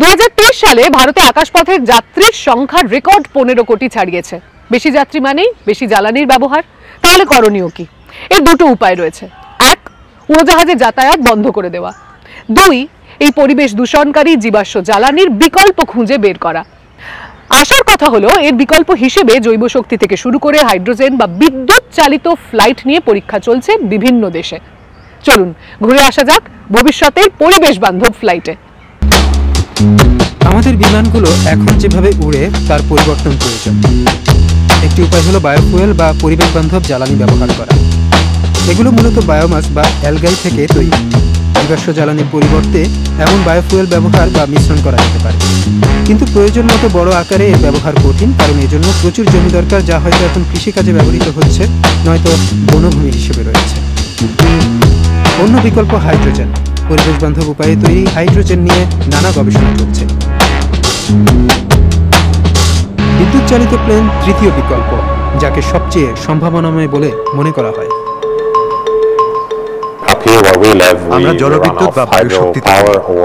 2023 সালে ভারতে আকাশপথের যাত্রীর সংখ্যার রেকর্ড 15 কোটি ছাড়িয়েছে। বেশি যাত্রী মানেই বেশি জ্বালানির ব্যবহার। তাহলে করণীয় কি? এর দুটো উপায় রয়েছে। এক, উড়োজাহাজের যাতায়াত বন্ধ করে দেওয়া। দুই, এই পরিবেশ দূষণকারী জীবাশ্ম জ্বালানির বিকল্প খুঁজে বের করা। আসার কথা হলো, এর বিকল্প হিসেবে জৈব শক্তি থেকে শুরু করে হাইড্রোজেন বা বিদ্যুৎ চালিত ফ্লাইট নিয়ে পরীক্ষা চলছে বিভিন্ন দেশে। চলুন ঘুরে আসা যাক ভবিষ্যতের পরিবেশ বান্ধব ফ্লাইটে। আমাদের বিমানগুলো এখন যেভাবে উড়ে তার পরিবর্তন প্রয়োজন। একটি উপায় হলো বায়োফুয়েল বা পরিবেশ বান্ধব জ্বালানি ব্যবহার করা। এগুলো মূলত বায়োমাস বা অ্যালগাই থেকে তৈরি। জীবাশ্ম জ্বালানির পরিবর্তে এমন বায়োফুয়েল ব্যবহার বা মিশ্রণ করা যেতে পারে, কিন্তু প্রয়োজন মতো বড় আকারে এর ব্যবহার কঠিন, কারণ এজন্য প্রচুর জমি দরকার, যা হয়তো এখন কৃষিকাজে ব্যবহৃত হচ্ছে, নয়তো বনভূমি হিসেবে রয়েছে। অন্য বিকল্প হাইড্রোজেন। পরিবেশ বান্ধব উপায়ে তৈরি হাইড্রোজেন নিয়ে নানা গবেষণা চলছে। বিদ্যুৎ চালিত প্লেন তৃতীয় বিকল্প, যাকে সবচেয়ে সম্ভাবনাময় বলে মনে করা হয়। আমরা জলবিদ্যুৎ বা বায়ু শক্তি থেকে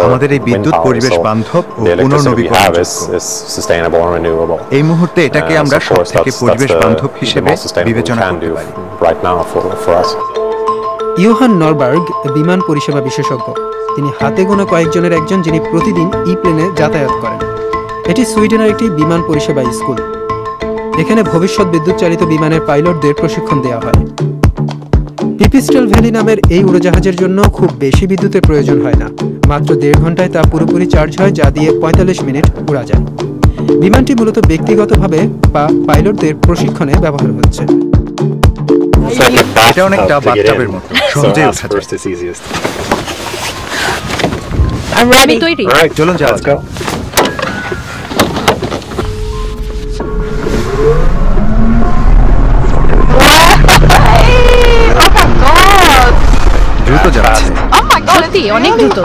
আমাদের এই বিদ্যুৎ পরিবেশ বান্ধব ও পুনর্নবীকরণযোগ্য। এই মুহূর্তে এটাকে আমরা সবথেকে পরিবেশ বান্ধব হিসেবে বিবেচনা করতে পারি। ইয়োহান নরবার্গ বিমান পরিষেবা বিশেষজ্ঞ। তিনি হাতে গোনা কয়েকজনের একজন যিনি প্রতিদিন ই প্লেনে যাতায়াত করেন। এটি সুইডেনের একটি বিমান পরিষেবা স্কুল। এখানে ভবিষ্যৎ বিদ্যুৎ চালিত বিমানের পাইলটদের প্রশিক্ষণ দেওয়া হয়। পিপিস্টল ভ্যালি নামের এই উড়োজাহাজের জন্য খুব বেশি বিদ্যুতের প্রয়োজন হয় না। মাত্র 1.5 ঘন্টায় তা পুরোপুরি চার্জ হয়, যা দিয়ে 45 মিনিট উড়া যায়। বিমানটি মূলত ব্যক্তিগতভাবে বা পাইলটদের প্রশিক্ষণে ব্যবহার হচ্ছে। এটা অনেকটা বাথটাবের মতো, সহজেই ওঠা যায়। আমি তৈরি। চলুন যাওয়া যাক। দ্রুত যাচ্ছে। সত্যি অনেক দ্রুত।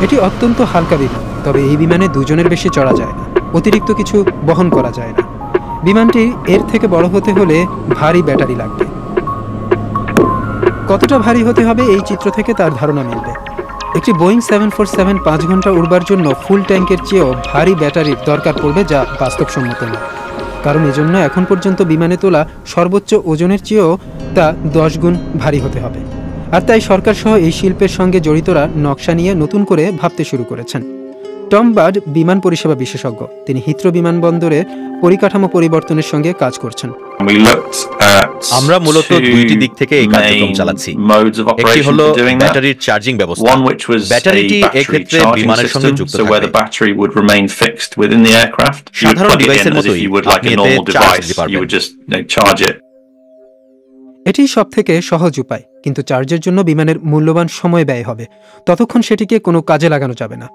এটি অত্যন্ত হালকা বিমান, তবে এই বিমানে দুজনের বেশি চড়া যায় না, অতিরিক্ত কিছু বহন করা যায় না। বিমানটি এর থেকে বড় হতে হলে ভারী ব্যাটারি লাগবে। কতটা ভারী হতে হবে এই চিত্র থেকে তার ধারণা মিলবে। একটি বোয়িং 747 5 ঘন্টা উড়বার জন্য ফুল ট্যাঙ্কের চেয়েও ভারী ব্যাটারির দরকার পড়বে, যা বাস্তবসম্মত নয়, কারণ এজন্য এখন পর্যন্ত বিমানে তোলা সর্বোচ্চ ওজনের চেয়েও তা 10 গুণ ভারী হতে হবে। আর তাই সরকার সহ এই শিল্পের সঙ্গে জড়িতরা নকশা নিয়ে নতুন করে ভাবতে শুরু করেছেন। টম বার্ড বিমান পরিষেবা বিশেষজ্ঞ। তিনি হিথ্রো বিমানবন্দরের পরিকাঠামো পরিবর্তনের সঙ্গে কাজ করছেন। আমরা মূলত দুইটি দিক থেকে এই কার্যক্রম চালাচ্ছি। একটি হলো ব্যাটারির চার্জিং ব্যবস্থা। ব্যাটারিটি এক্ষেত্রে বিমানের সঙ্গে যুক্ত থাকবে। সাধারণ ডিভাইসের মতোই আপনি এতে চার্জ দিতে পারবেন। এটি সব থেকে সহজ উপায়, কিন্তু চার্জের জন্য বিমানের মূল্যবান সময় ব্যয় হবে। ততক্ষণ সেটিকে কোনো কাজে লাগানো যাবে না।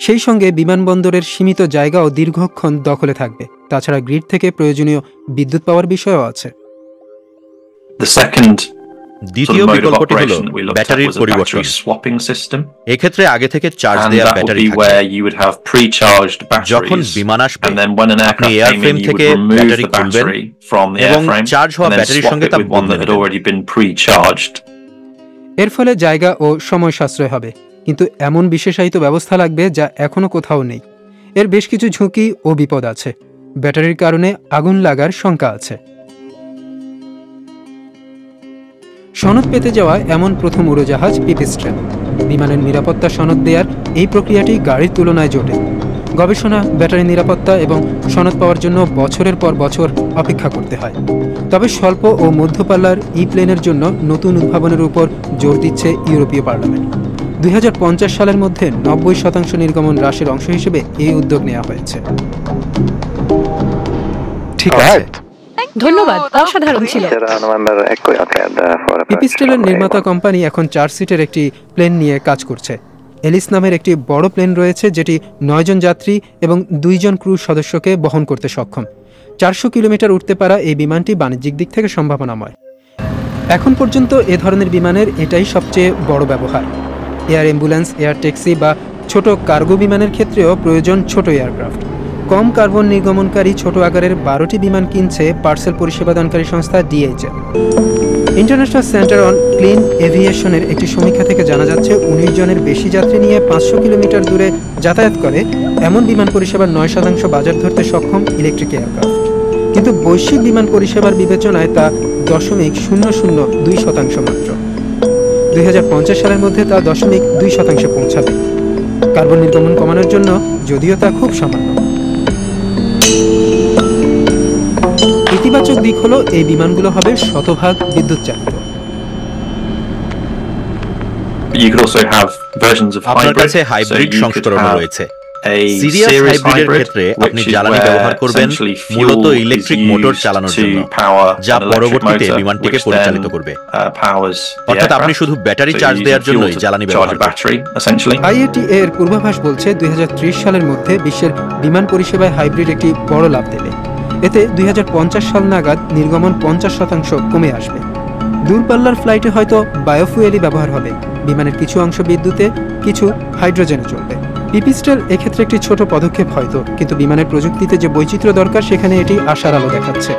সেই সঙ্গে বিমানবন্দরের সীমিত জায়গাও দীর্ঘক্ষণ দখলে থাকবে। তাছাড়া গ্রিড থেকে প্রয়োজনীয় বিদ্যুৎ পাওয়ার বিষয়ও আছে। দ্বিতীয় বিকল্পটি হলো ব্যাটারির পরিবর্তন। এক্ষেত্রে আগে থেকে চার্জ দেওয়া ব্যাটারি থাকবে। যখন বিমান আসবে, আপনি এয়ারফ্রেম থেকে ব্যাটারি খুলবেন এবং চার্জ হওয়া ব্যাটারির সঙ্গে তা বদলে দেবেন। এর ফলে জায়গা ও সময় সাশ্রয় হবে, কিন্তু এমন বিশেষায়িত ব্যবস্থা লাগবে যা এখনো কোথাও নেই। এর বেশ কিছু ঝুঁকি ও বিপদ আছে। ব্যাটারির কারণে আগুন লাগার শঙ্কা আছে। সনদ পেতে যাওয়া এমন প্রথম উড়োজাহাজ পিপিস্ট্রেল। বিমানের নিরাপত্তা সনদ দেওয়ার এই প্রক্রিয়াটি গাড়ির তুলনায় জটিল। গবেষণা, ব্যাটারি নিরাপত্তা এবং সনদ পাওয়ার জন্য বছরের পর বছর অপেক্ষা করতে হয়। তবে স্বল্প ও মধ্যপাল্লার ই প্লেনের জন্য নতুন উদ্ভাবনের উপর জোর দিচ্ছে ইউরোপীয় পার্লামেন্ট। 2050 সালের মধ্যে 90% নির্গমন হ্রাসের অংশ হিসেবে এই উদ্যোগ নেওয়া হয়েছে। ঠিক আছে, ধন্যবাদ, অসাধারণ ছিল। পিপিস্ট্রেলের নির্মাতা কোম্পানি এখন 4 সিটের একটি প্লেন নিয়ে কাজ করছে। এলিস নামের একটি বড় প্লেন রয়েছে, যেটি 9 জন যাত্রী এবং 2 জন ক্রু সদস্যকে বহন করতে সক্ষম। 400 কিলোমিটার উঠতে পারা এই বিমানটি বাণিজ্যিক দিক থেকে সম্ভাবনাময়। এখন পর্যন্ত এ ধরনের বিমানের এটাই সবচেয়ে বড় ব্যবহার। এয়ার অ্যাম্বুলেন্স, এয়ার ট্যাক্সি বা ছোট কার্গো বিমানের ক্ষেত্রেও প্রয়োজন ছোট এয়ারক্রাফট। কম কার্বন নির্গমনকারী ছোট আকারের 12টি বিমান কিনছে পার্সেল পরিষেবাদানকারী সংস্থা DHL। International centre on clean এভিয়েশনের একটি সমীক্ষা থেকে জানা যাচ্ছে 19 জনের বেশি যাত্রী নিয়ে 500 কিলোমিটার দূরে যাতায়াত করে এমন বিমান পরিষেবার 9% বাজার ধরতে সক্ষম ইলেকট্রিক এয়ারক্রাফট, কিন্তু বৈশ্বিক বিমান পরিষেবার বিবেচনায় তা 0.002% মাত্র। 2050 সালের মধ্যে তা 0.2% পৌঁছাবে। কার্বন নির্গমন কমানোর জন্য যদিও তা খুব সামান্য। ইতিবাচক দিক হলো এই বিমানগুলো হবে শতভাগ বিদ্যুৎ চালিত। আপনার কাছে হাইব্রিড সংস্করণও রয়েছে। সিরিয়াস হাইব্রিডের ক্ষেত্রে আপনি জ্বালানি ব্যবহার করবেন মূলত ইলেকট্রিক মোটর চালানোর জন্য, যা পরবর্তীতে বিমানটিকে পরিচালিত করবে। অর্থাৎ আপনি শুধু ব্যাটারি চার্জ দেওয়ার জন্যই জ্বালানি ব্যবহার করবেন। IATA এর পূর্বাভাস বলছে 2030 সালের মধ্যে বিশ্বের বিমান পরিষেবায় হাইব্রিড একটি বড় লাভ দেবে। এতে 2050 সাল নাগাদ নির্গমন 50% কমে আসবে। দূরপাল্লার ফ্লাইটে হয়তো বায়োফুয়েলই ব্যবহার হবে। বিমানের কিছু অংশ বিদ্যুতে, কিছু হাইড্রোজেনে চলবে। পিপিস্টার এক্ষেত্রে একটি ছোট পদক্ষেপ হয়তো, কিন্তু বিমানের প্রযুক্তিতে যে বৈচিত্র্য দরকার সেখানে এটি আশার আলো দেখাচ্ছে।